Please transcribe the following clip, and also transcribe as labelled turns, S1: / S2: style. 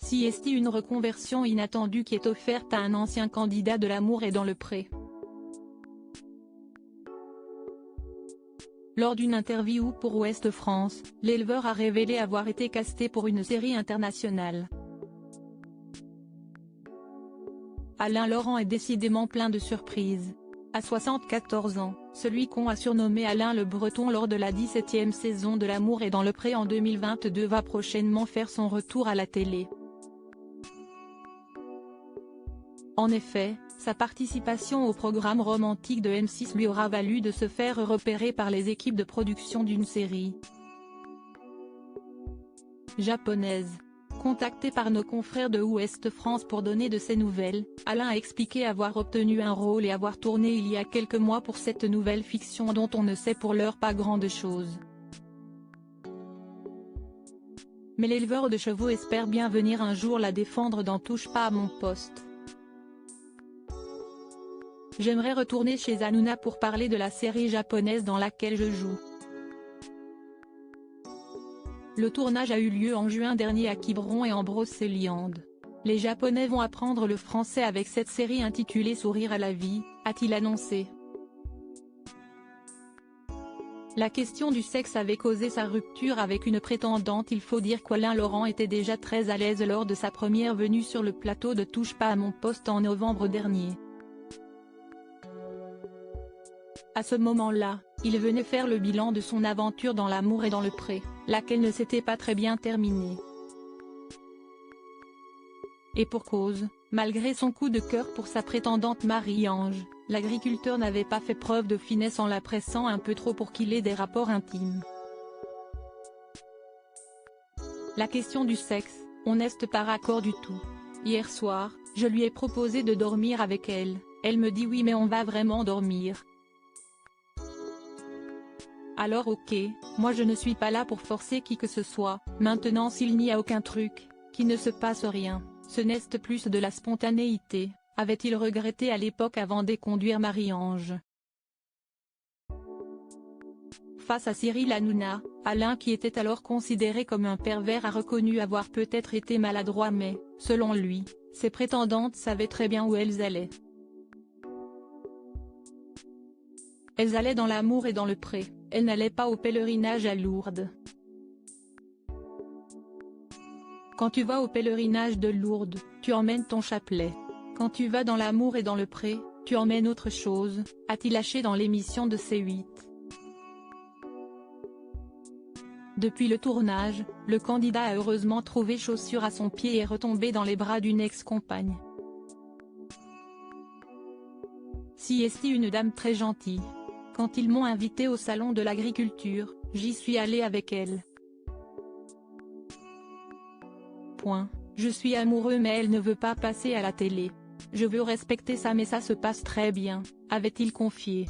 S1: Si est une reconversion inattendue qui est offerte à un ancien candidat de l'Amour est dans le pré. Lors d'une interview pour Ouest France, l'éleveur a révélé avoir été casté pour une série internationale. Alain Laurent est décidément plein de surprises. À 74 ans, celui qu'on a surnommé Alain le Breton lors de la 17e saison de L'Amour est dans le pré en 2022 va prochainement faire son retour à la télé. En effet, sa participation au programme romantique de M6 lui aura valu de se faire repérer par les équipes de production d'une série japonaise. Contacté par nos confrères de Ouest France pour donner de ses nouvelles, Alain a expliqué avoir obtenu un rôle et avoir tourné il y a quelques mois pour cette nouvelle fiction dont on ne sait pour l'heure pas grande chose. Mais l'éleveur de chevaux espère bien venir un jour la défendre dans Touche pas à mon poste. J'aimerais retourner chez Hanouna pour parler de la série japonaise dans laquelle je joue. Le tournage a eu lieu en juin dernier à Quiberon et en Brocéliande. Les Japonais vont apprendre le français avec cette série intitulée Sourire à la vie, a-t-il annoncé. La question du sexe avait causé sa rupture avec une prétendante. Il faut dire qu'Alain Laurent était déjà très à l'aise lors de sa première venue sur le plateau de Touche pas à mon poste en novembre dernier. À ce moment-là, il venait faire le bilan de son aventure dans L'Amour est dans le pré, laquelle ne s'était pas très bien terminée. Et pour cause, malgré son coup de cœur pour sa prétendante Marie-Ange, l'agriculteur n'avait pas fait preuve de finesse en la pressant un peu trop pour qu'il ait des rapports intimes. La question du sexe, on n'est pas raccord du tout. Hier soir, je lui ai proposé de dormir avec elle, elle me dit oui mais on va vraiment dormir. Alors ok, moi je ne suis pas là pour forcer qui que ce soit, maintenant s'il n'y a aucun truc, qu'il ne se passe rien, ce n'est plus de la spontanéité, avait-il regretté à l'époque avant d'éconduire Marie-Ange. Face à Cyril Hanouna, Alain qui était alors considéré comme un pervers a reconnu avoir peut-être été maladroit mais, selon lui, ses prétendantes savaient très bien où elles allaient. Elles allaient dans L'Amour et dans le pré, elles n'allaient pas au pèlerinage à Lourdes. Quand tu vas au pèlerinage de Lourdes, tu emmènes ton chapelet. Quand tu vas dans L'Amour et dans le pré, tu emmènes autre chose, a-t-il lâché dans l'émission de C8. Depuis le tournage, le candidat a heureusement trouvé chaussure à son pied et est retombé dans les bras d'une ex-compagne. Si est une dame très gentille. Quand ils m'ont invité au salon de l'agriculture, j'y suis allé avec elle. Je suis amoureux mais elle ne veut pas passer à la télé. Je veux respecter ça mais ça se passe très bien, avait-il confié.